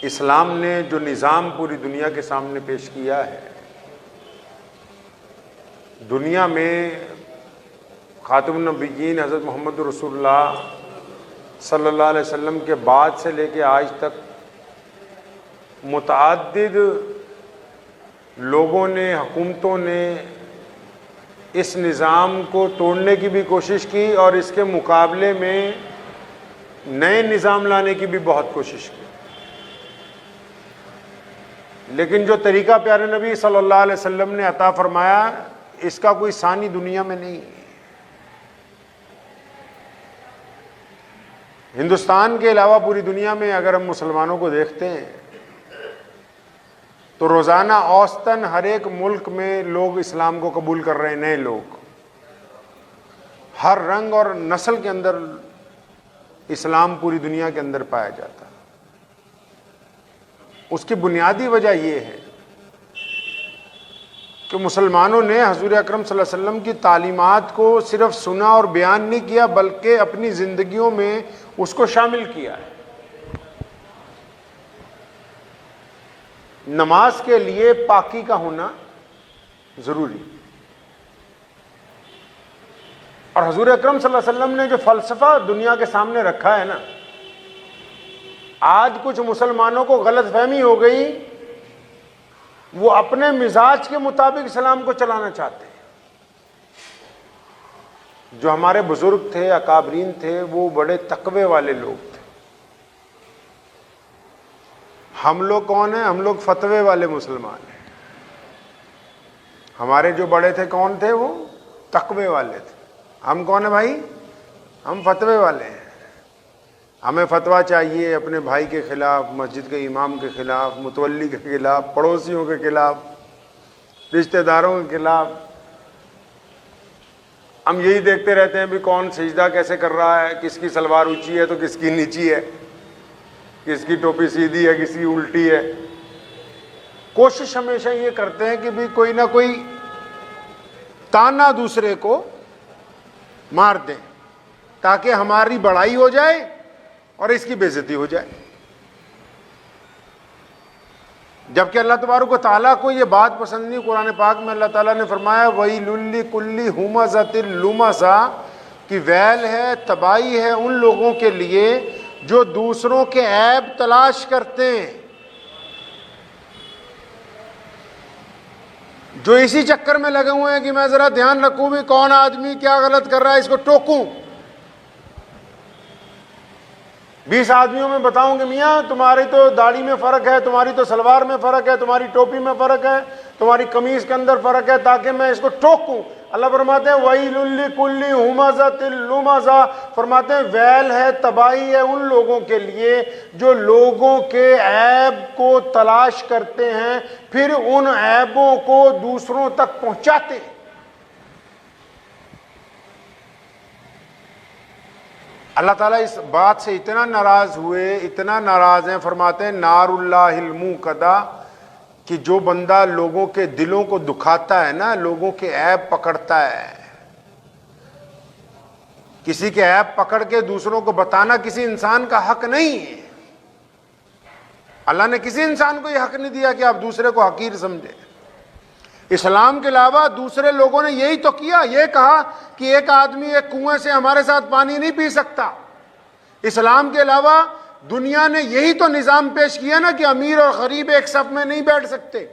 اسلام نے جو نظام پوری دنیا کے سامنے پیش کیا ہے، دنیا میں خاتم النبیین حضرت محمد رسول اللہ صلی اللہ علیہ وسلم کے بعد سے لے کے آج تک متعدد لوگوں نے، حکومتوں نے اس نظام کو توڑنے کی بھی کوشش کی اور اس کے مقابلے میں نئے نظام لانے کی بھی بہت کوشش کی، لیکن جو طریقہ پیارے نبی صلی اللہ علیہ وسلم نے عطا فرمایا اس کا کوئی ثانی دنیا میں نہیں ہے۔ ہندوستان کے علاوہ پوری دنیا میں اگر ہم مسلمانوں کو دیکھتے ہیں تو روزانہ اوسطاً ہر ایک ملک میں لوگ اسلام کو قبول کر رہے ہیں، نئے لوگ، ہر رنگ اور نسل کے اندر اسلام پوری دنیا کے اندر پایا جاتا ہے۔ اس کی بنیادی وجہ یہ ہے کہ مسلمانوں نے حضور اکرم صلی اللہ علیہ وسلم کی تعلیمات کو صرف سنا اور بیان نہیں کیا بلکہ اپنی زندگیوں میں اس کو شامل کیا ہے۔ نماز کے لیے پاکی کا ہونا ضروری، اور حضور اکرم صلی اللہ علیہ وسلم نے جو فلسفہ دنیا کے سامنے رکھا ہے نا، آج کچھ مسلمانوں کو غلط فہمی ہو گئی، وہ اپنے مزاج کے مطابق اسلام کو چلانا چاہتے ہیں۔ جو ہمارے بزرگ تھے، اکابرین تھے، وہ بڑے تقوی والے لوگ تھے۔ ہم لوگ کون ہیں؟ ہم لوگ فتوے والے مسلمان ہیں۔ ہمارے جو بڑے تھے کون تھے؟ وہ تقوی والے تھے۔ ہم کون ہیں بھائی؟ ہم فتوے والے ہیں۔ ہمیں فتویٰ چاہیے اپنے بھائی کے خلاف، مسجد کے امام کے خلاف، متولی کے خلاف، پڑوسیوں کے خلاف، رشتہ داروں کے خلاف۔ ہم یہی دیکھتے رہتے ہیں بھی کون سجدہ کیسے کر رہا ہے، کس کی سلوار اونچی ہے تو کس کی نیچی ہے، کس کی ٹوپی سیدھی ہے، کس کی الٹی ہے۔ کوشش ہمیشہ یہ کرتے ہیں کہ بھی کوئی نہ کوئی تانا دوسرے کو مار دیں تاکہ ہماری بڑائی ہو جائے اور اس کی بے عزتی ہو جائے، جبکہ اللہ تبارک و تعالیٰ کو یہ بات پسند نہیں۔ قرآن پاک میں اللہ تعالیٰ نے فرمایا وَيْلٌ لِّكُلِّ ہُمَزَةٍ لُمَزَةٍ کہ ویل ہے، تباہی ہے ان لوگوں کے لیے جو دوسروں کے عیب تلاش کرتے ہیں، جو اسی چکر میں لگے ہوئے ہیں کہ میں ذرا دھیان رکھوں بھی کون آدمی کیا غلط کر رہا ہے، اس کو ٹوکوں۔ 20 آدمیوں میں بتاؤں کہ میاں تمہاری تو داڑھی میں فرق ہے، تمہاری تو سلوار میں فرق ہے، تمہاری ٹوپی میں فرق ہے، تمہاری قمیض کے اندر فرق ہے، تاکہ میں اس کو ٹوکوں۔ اللہ فرماتے ہیں وَيْلٌ لِّكُلِّ ہُمَزَةٍ لُمَزَةٍ فرماتے ہیں ویل ہے، تباہی ہے ان لوگوں کے لیے جو لوگوں کے عیب کو تلاش کرتے ہیں پھر ان عیبوں کو دوسروں تک پہنچاتے ہیں۔ اللہ تعالیٰ اس بات سے اتنا ناراض ہوئے، اتنا ناراض ہیں، فرماتے ہیں نار اللہ الموقدہ کہ جو بندہ لوگوں کے دلوں کو دکھاتا ہے نا، لوگوں کے عیب پکڑتا ہے، کسی کے عیب پکڑ کے دوسروں کو بتانا کسی انسان کا حق نہیں ہے۔ اللہ نے کسی انسان کو یہ حق نہیں دیا کہ آپ دوسرے کو حقیر سمجھیں۔ اسلام کے علاوہ دوسرے لوگوں نے یہی تو کیا، یہ کہا کہ ایک آدمی ایک کنویں سے ہمارے ساتھ پانی نہیں پی سکتا۔ اسلام کے علاوہ دنیا نے یہی تو نظام پیش کیا نا کہ امیر اور غریب ایک صف میں نہیں بیٹھ سکتے۔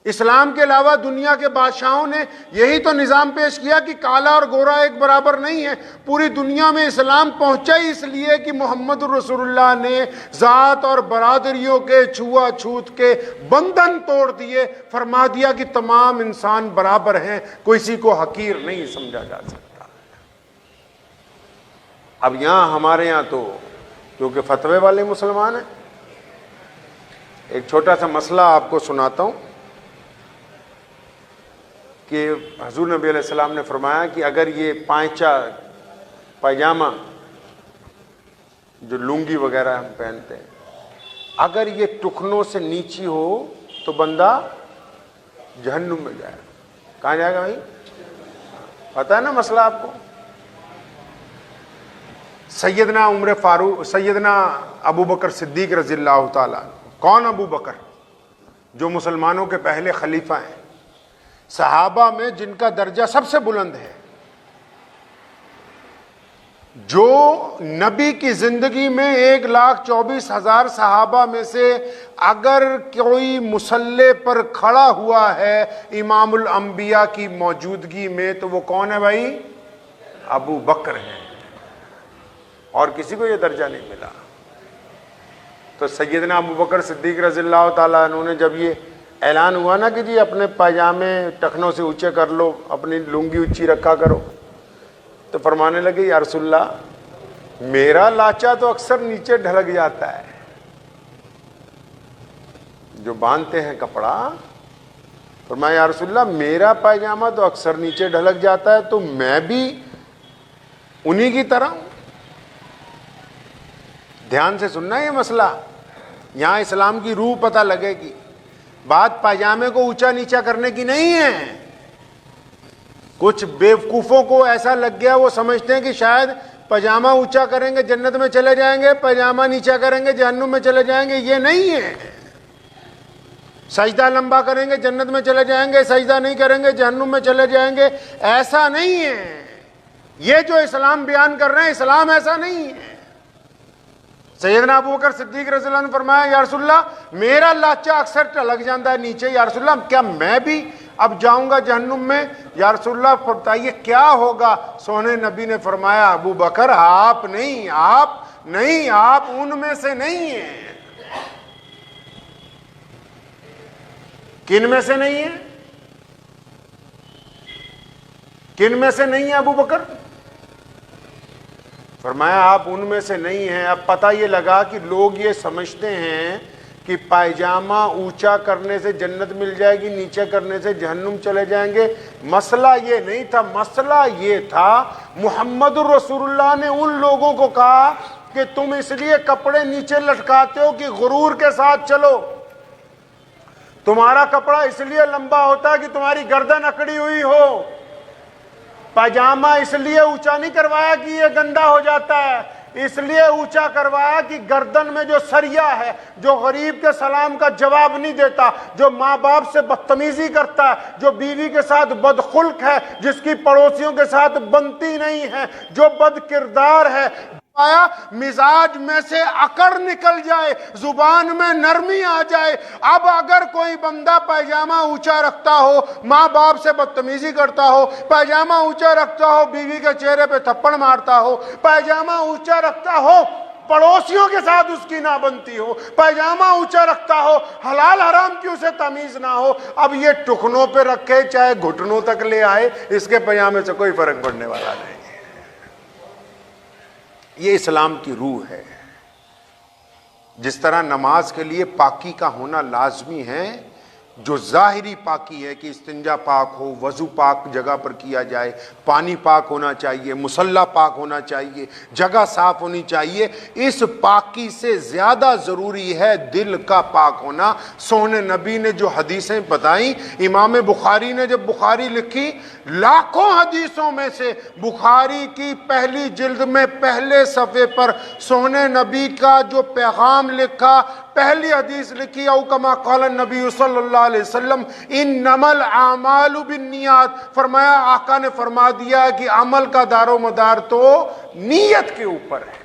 اسلام کے علاوہ دنیا کے بادشاہوں نے یہی تو نظام پیش کیا کہ کالا اور گورا ایک برابر نہیں ہے۔ پوری دنیا میں اسلام پہنچا ہی اس لیے کہ محمد رسول اللہ نے ذات اور برادریوں کے چھوا چھوت کے بندھن توڑ دیے، فرما دیا کہ تمام انسان برابر ہیں، کوئی کسی کو حقیر نہیں سمجھا جا سکتا۔ اب یہاں ہمارے یہاں تو کیونکہ فتوے والے مسلمان ہیں، ایک چھوٹا سا مسئلہ آپ کو سناتا ہوں کہ حضور نبی علیہ السلام نے فرمایا کہ اگر یہ پائچہ پائجامہ جو لنگی وغیرہ ہم پہنتے ہیں اگر یہ ٹکنوں سے نیچی ہو تو بندہ جہنم میں جائے۔ کہاں جائے گا بھائی؟ پتہ ہے نا مسئلہ آپ کو؟ سیدنا عمر فاروق، سیدنا ابو بکر صدیق رضی اللہ تعالیٰ عنہ. کون ابو بکر؟ جو مسلمانوں کے پہلے خلیفہ ہیں، صحابہ میں جن کا درجہ سب سے بلند ہے، جو نبی کی زندگی میں 1,24,000 صحابہ میں سے اگر کوئی مصلی پر کھڑا ہوا ہے امام الانبیاء کی موجودگی میں تو وہ کون ہے بھائی؟ ابو بکر ہیں. اور کسی کو یہ درجہ نہیں ملا. تو سیدنا ابو بکر صدیق رضی اللہ تعالیٰ عنہ نے جب یہ اعلان ہوا نا کہ جی اپنے پاجامے ٹخنوں سے اونچے کر لو، اپنی لنگی اونچی رکھا کرو، تو فرمانے لگے یا رسول اللہ میرا لاچا تو اکثر نیچے ڈھلک جاتا ہے. جو باندھتے ہیں کپڑا، فرمایا یا رسول اللہ میرا پائجامہ تو اکثر نیچے ڈھلک جاتا ہے، تو میں بھی انہی کی طرح ہوں. دھیان سے سننا یہ مسئلہ، یہاں اسلام کی روح پتہ لگے گی. بات پائجامے کو اونچا نیچا کرنے کی نہیں ہے. کچھ بیوقوفوں کو ایسا لگ گیا، وہ سمجھتے ہیں کہ شاید پاجامہ اونچا کریں گے جنت میں چلے جائیں گے، پاجامہ نیچا کریں گے جہنم میں چلے جائیں گے. یہ نہیں ہے. سجدہ لمبا کریں گے جنت میں چلے جائیں گے، سجدہ نہیں کریں گے جہنم میں چلے جائیں گے. ایسا نہیں ہے. یہ جو اسلام بیان کر رہے ہیں اسلام ایسا نہیں ہے. سیدنا ابو بکر صدیق رضی اللہ عنہ فرمایا یا رسول اللہ میرا لاچا اکثر ٹلک جاتا ہے نیچے، یا رسول اللہ کیا میں بھی اب جاؤں گا جہنم میں؟ یا رسول اللہ بتائیے کیا ہوگا؟ سونے نبی نے فرمایا ابو بکر آپ نہیں، آپ ان میں سے نہیں ہیں. کن میں سے نہیں ہیں؟ کن میں سے نہیں ہیں ابو بکر؟ فرمایا آپ ان میں سے نہیں ہیں. اب پتہ یہ لگا کہ لوگ یہ سمجھتے ہیں کہ پائجامہ اونچا کرنے سے جنت مل جائے گی، نیچے کرنے سے جہنم چلے جائیں گے. مسئلہ یہ نہیں تھا. مسئلہ یہ تھا محمد الرسول اللہ نے ان لوگوں کو کہا کہ تم اس لیے کپڑے نیچے لٹکاتے ہو کہ غرور کے ساتھ چلو. تمہارا کپڑا اس لیے لمبا ہوتا ہے کہ تمہاری گردن اکڑی ہوئی ہو. پاجامہ اس لیے اونچا نہیں کروایا کہ یہ گندا ہو جاتا ہے، اس لیے اونچا کروایا کہ گردن میں جو سریا ہے، جو غریب کے سلام کا جواب نہیں دیتا، جو ماں باپ سے بدتمیزی کرتا ہے، جو بیوی کے ساتھ بدخلق ہے، جس کی پڑوسیوں کے ساتھ بنتی نہیں ہے، جو بد کردار ہے، آیا مزاج میں سے اکڑ نکل جائے، زبان میں نرمی آ جائے. اب اگر کوئی بندہ پائجامہ اونچا رکھتا ہو، ماں باپ سے بدتمیزی کرتا ہو، پائجامہ اونچا رکھتا ہو، بیوی کے چہرے پہ تھپڑ مارتا ہو، پائجامہ اونچا رکھتا ہو، پڑوسیوں کے ساتھ اس کی نہ بنتی ہو، پائجامہ اونچا رکھتا ہو، حلال حرام کی اسے تمیز نہ ہو، اب یہ ٹخنوں پہ رکھے چاہے گھٹنوں تک لے آئے، اس کے پائجامے سے کوئی فرق پڑنے والا نہیں. یہ اسلام کی روح ہے. جس طرح نماز کے لیے پاکی کا ہونا لازمی ہے، جو ظاہری پاکی ہے کہ استنجا پاک ہو، وضو پاک جگہ پر کیا جائے، پانی پاک ہونا چاہیے، مصلی پاک ہونا چاہیے، جگہ صاف ہونی چاہیے، اس پاکی سے زیادہ ضروری ہے دل کا پاک ہونا. سونے نبی نے جو حدیثیں بتائیں، امام بخاری نے جب بخاری لکھی، لاکھوں حدیثوں میں سے بخاری کی پہلی جلد میں پہلے صفحے پر سونے نبی کا جو پیغام لکھا، پہلی حدیث لکھی، او کما قال النبی صلی اللہ علیہ وسلم انما الاعمال بالنیات. فرمایا آقا نے فرما دیا کہ عمل کا دار و مدار تو نیت کے اوپر ہے.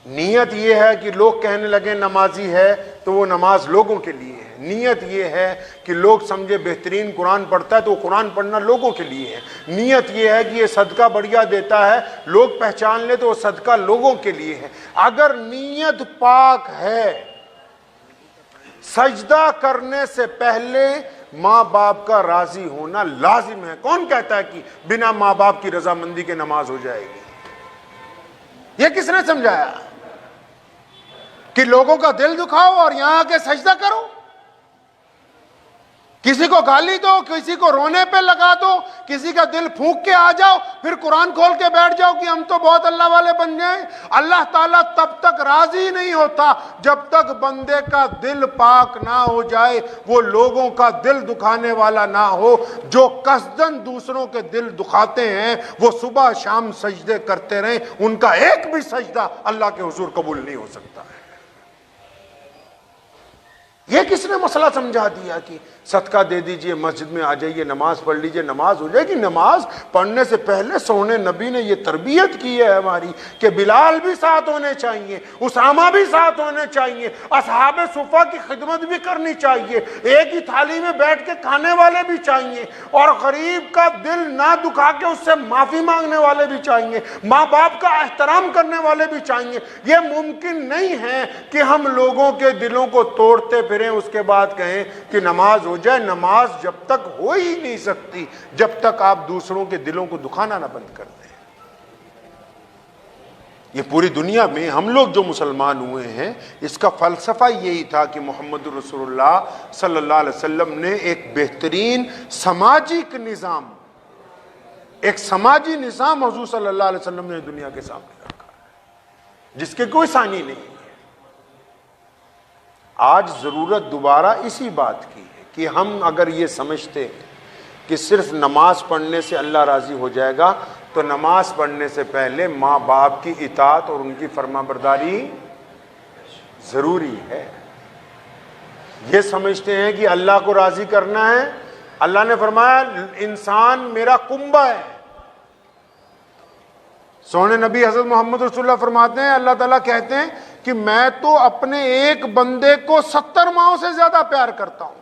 نیت یہ ہے کہ لوگ کہنے لگے نمازی ہے تو وہ نماز لوگوں کے لیے ہے. نیت یہ ہے کہ لوگ سمجھے بہترین قرآن پڑھتا ہے تو وہ قرآن پڑھنا لوگوں کے لیے ہے. نیت یہ ہے کہ یہ صدقہ بڑھیا دیتا ہے، لوگ پہچان لے تو وہ صدقہ لوگوں کے لیے ہے. اگر نیت پاک ہے، سجدہ کرنے سے پہلے ماں باپ کا راضی ہونا لازم ہے. کون کہتا ہے کہ بنا ماں باپ کی رضامندی کے نماز ہو جائے گی؟ یہ کس نے سمجھایا کہ لوگوں کا دل دکھاؤ اور یہاں آ کے سجدہ کرو؟ کسی کو گالی دو، کسی کو رونے پہ لگا دو، کسی کا دل پھونک کے آ جاؤ، پھر قرآن کھول کے بیٹھ جاؤ کہ ہم تو بہت اللہ والے بن جائیں۔ اللہ تعالیٰ تب تک راضی نہیں ہوتا جب تک بندے کا دل پاک نہ ہو جائے، وہ لوگوں کا دل دکھانے والا نہ ہو۔ جو قصدن دوسروں کے دل دکھاتے ہیں وہ صبح شام سجدے کرتے رہیں، ان کا ایک بھی سجدہ اللہ کے حضور قبول نہیں ہو سکتا ہے۔ یہ کس نے مسئلہ سمجھا دیا کہ صدقہ دے دیجئے، مسجد میں آ جائیے، نماز پڑھ لیجئے، نماز ہو جائے گی؟ نماز پڑھنے سے پہلے سونے نبی نے یہ تربیت کی ہے ہماری کہ بلال بھی ساتھ ہونے چاہیے، اسامہ بھی ساتھ ہونے چاہیے، اصحاب صفہ کی خدمت بھی کرنی چاہیے، ایک ہی تھالی میں بیٹھ کے کھانے والے بھی چاہیے، اور غریب کا دل نہ دکھا کے اس سے معافی مانگنے والے بھی چاہیے، ماں باپ کا احترام کرنے والے بھی چاہیے۔ یہ ممکن نہیں ہے کہ ہم لوگوں کے دلوں کو توڑتے پھریں، اس کے بعد کہیں کہ نماز ہو جائے۔ نماز جب تک ہو ہی نہیں سکتی جب تک آپ دوسروں کے دلوں کو دکھانا نہ بند کر دیں۔ یہ پوری دنیا میں ہم لوگ جو مسلمان ہوئے ہیں، اس کا فلسفہ یہی تھا کہ محمد رسول اللہ صلی اللہ علیہ وسلم نے ایک بہترین سماجی نظام، ایک سماجی نظام حضور صلی اللہ علیہ وسلم نے دنیا کے سامنے رکھا ہے جس کے کوئی ثانی نہیں ہے۔ آج ضرورت دوبارہ اسی بات کی ہے کہ ہم اگر یہ سمجھتے کہ صرف نماز پڑھنے سے اللہ راضی ہو جائے گا تو نماز پڑھنے سے پہلے ماں باپ کی اطاعت اور ان کی فرما برداری ضروری ہے۔ یہ سمجھتے ہیں کہ اللہ کو راضی کرنا ہے، اللہ نے فرمایا انسان میرا کنبہ ہے۔ سونے نبی حضرت محمد رسول اللہ فرماتے ہیں، اللہ تعالیٰ کہتے ہیں کہ میں تو اپنے ایک بندے کو 70 ماہوں سے زیادہ پیار کرتا ہوں،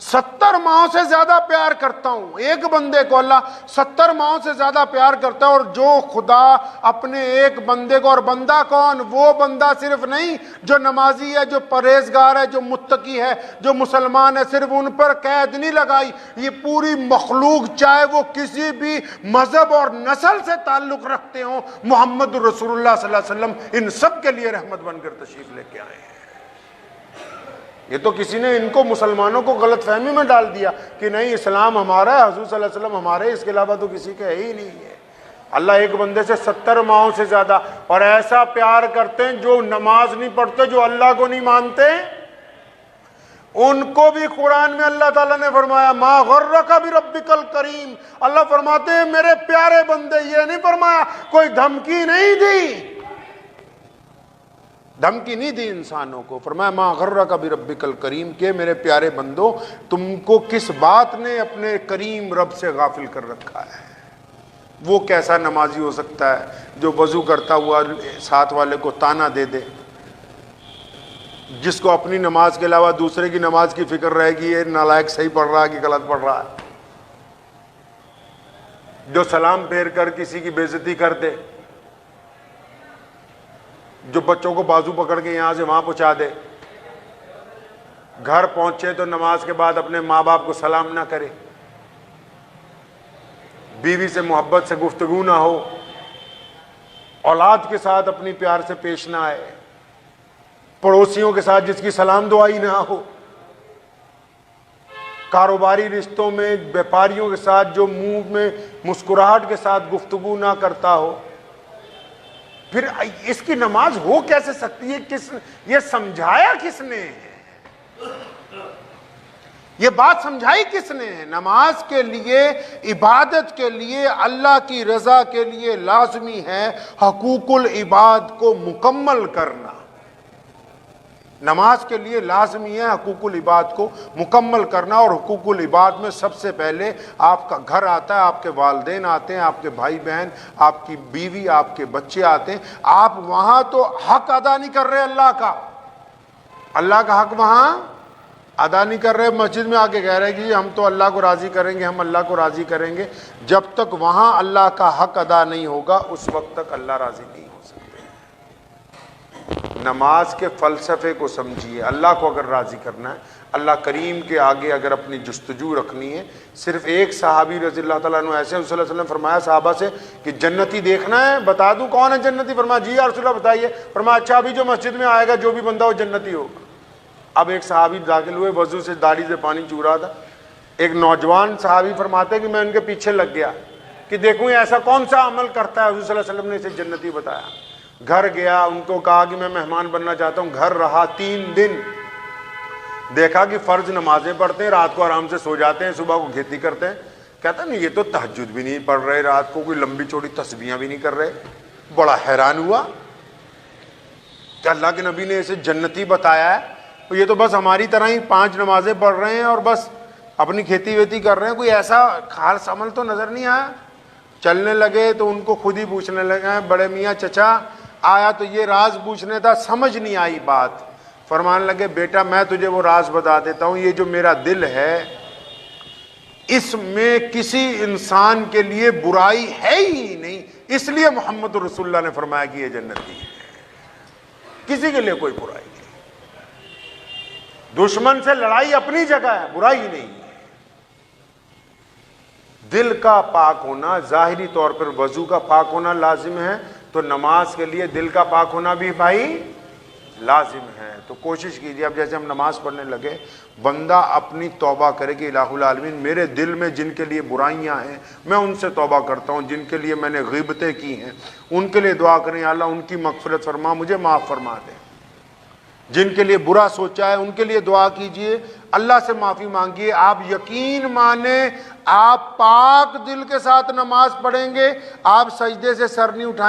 70 ماہوں سے زیادہ پیار کرتا ہوں۔ ایک بندے کو اللہ 70 ماہوں سے زیادہ پیار کرتا ہے۔ اور جو خدا اپنے ایک بندے کو، اور بندہ کون؟ وہ بندہ صرف نہیں جو نمازی ہے، جو پرہیزگار ہے، جو متقی ہے، جو مسلمان ہے، صرف ان پر قید نہیں لگائی، یہ پوری مخلوق چاہے وہ کسی بھی مذہب اور نسل سے تعلق رکھتے ہوں، محمد رسول اللہ صلی اللہ علیہ وسلم ان سب کے لیے رحمت بن کر تشریف لے کے آئے ہیں۔ یہ تو کسی نے ان کو مسلمانوں کو غلط فہمی میں ڈال دیا کہ نہیں اسلام ہمارا ہے، حضور صلی اللہ علیہ وسلم ہمارے، اس کے علاوہ تو کسی کا ہے ہی نہیں ہے۔ اللہ ایک بندے سے 70 ماہوں سے زیادہ، اور ایسا پیار کرتے ہیں جو نماز نہیں پڑھتے، جو اللہ کو نہیں مانتے، ان کو بھی قرآن میں اللہ تعالیٰ نے فرمایا ما غرک بربک الکریم۔ اللہ فرماتے ہیں میرے پیارے بندے، یہ نہیں فرمایا کوئی دھمکی نہیں دی، دھمکی نہیں دی انسانوں کو، فرمایا ما غرک بربک الکریم، کہ میرے پیارے بندو تم کو کس بات نے اپنے کریم رب سے غافل کر رکھا ہے۔ وہ کیسا نمازی ہو سکتا ہے جو وضو کرتا ہوا ساتھ والے کو تانا دے دے، جس کو اپنی نماز کے علاوہ دوسرے کی نماز کی فکر رہے گی یہ نالائق صحیح پڑھ رہا ہے کہ غلط پڑھ رہا ہے، جو سلام پھیر کر کسی کی بے عزتی کر دے، جو بچوں کو بازو پکڑ کے یہاں سے وہاں پہنچا دے، گھر پہنچے تو نماز کے بعد اپنے ماں باپ کو سلام نہ کرے، بیوی سے محبت سے گفتگو نہ ہو، اولاد کے ساتھ اپنی پیار سے پیش نہ آئے، پڑوسیوں کے ساتھ جس کی سلام دعائی نہ ہو، کاروباری رشتوں میں بیپاریوں کے ساتھ جو منہ میں مسکراہٹ کے ساتھ گفتگو نہ کرتا ہو، پھر اس کی نماز ہو کیسے سکتی ہے؟ یہ سمجھایا کس نے ہے؟ یہ بات سمجھائی کس نے ہے؟ نماز کے لیے، عبادت کے لیے، اللہ کی رضا کے لیے لازمی ہے حقوق العباد کو مکمل کرنا۔ نماز کے لیے لازمی ہے حقوق العباد کو مکمل کرنا، اور حقوق العباد میں سب سے پہلے آپ کا گھر آتا ہے، آپ کے والدین آتے ہیں، آپ کے بھائی بہن، آپ کی بیوی، آپ کے بچے آتے ہیں۔ آپ وہاں تو حق ادا نہیں کر رہے اللہ کا حق وہاں ادا نہیں کر رہے، مسجد میں آ کے کہہ رہے کہ ہم تو اللہ کو راضی کریں گے، ہم اللہ کو راضی کریں گے۔ جب تک وہاں اللہ کا حق ادا نہیں ہوگا اس وقت تک اللہ راضی نہیں ہو سکتے۔ نماز کے فلسفے کو سمجھیے۔ اللہ کو اگر راضی کرنا ہے، اللہ کریم کے آگے اگر اپنی جستجو رکھنی ہے، صرف ایک صحابی رضی اللہ تعالیٰ عنہ ایسے صلی اللہ علیہ وسلم فرمایا صحابہ سے کہ جنتی دیکھنا ہے، بتا دوں کون ہے جنتی؟ فرمایا جی یا رسول اللہ بتائیے۔ فرمایا اچھا ابھی جو مسجد میں آئے گا جو بھی بندہ وہ جنتی ہوگا۔ اب ایک صحابی داخل ہوئے, وضو سے داڑھی سے پانی چو رہا تھا. ایک نوجوان صحابی فرماتے کہ میں ان کے پیچھے لگ گیا کہ دیکھوں یہ ایسا کون سا عمل کرتا ہے, حضور صلی اللہ علیہ وسلم نے اسے جنتی بتایا. گھر گیا, ان کو کہا کہ میں مہمان بننا چاہتا ہوں. گھر رہا 3 دن, دیکھا کہ فرض نمازیں پڑھتے ہیں, رات کو آرام سے سو جاتے ہیں, صبح کو کھیتی کرتے ہیں. کہتا نہیں یہ تو تہجد بھی نہیں پڑھ رہے, رات کو کوئی لمبی چوڑی تسبیحاں بھی نہیں کر رہے. بڑا حیران ہوا کہ اللہ کے نبی نے اسے جنتی بتایا ہے, یہ تو بس ہماری طرح ہی 5 نمازیں پڑھ رہے ہیں اور بس اپنی کھیتی ویتی کر رہے ہیں, کوئی ایسا خاص عمل تو نظر نہیں آیا. چلنے لگے تو ان کو خود ہی پوچھنے لگے, بڑے میاں چچا آیا تو یہ راز پوچھنے تھا, سمجھ نہیں آئی بات. فرمانے لگے بیٹا میں تجھے وہ راز بتا دیتا ہوں, یہ جو میرا دل ہے اس میں کسی انسان کے لیے برائی ہے ہی نہیں, اس لیے محمد رسول اللہ نے فرمایا کہ یہ جنتی ہے. کسی کے لیے کوئی برائی نہیں. دشمن سے لڑائی اپنی جگہ ہے, برائی نہیں ہے. دل کا پاک ہونا, ظاہری طور پر وضو کا پاک ہونا لازم ہے, تو نماز کے لیے دل کا پاک ہونا بھی بھائی لازم ہے. تو کوشش کیجیے, اب جیسے ہم نماز پڑھنے لگے, بندہ اپنی توبہ کرے کہ الہ العالمین میرے دل میں جن کے لیے برائیاں ہیں میں ان سے توبہ کرتا ہوں, جن کے لیے میں نے غیبتیں کی ہیں ان کے لیے دعا کریں یا اللہ ان کی مغفرت فرما, مجھے معاف فرما دے. جن کے لیے برا سوچا ہے ان کے لیے دعا کیجئے, اللہ سے معافی مانگیے. آپ یقین مانیں آپ پاک دل کے ساتھ نماز پڑھیں گے, آپ سجدے سے سر نہیں اٹھائیں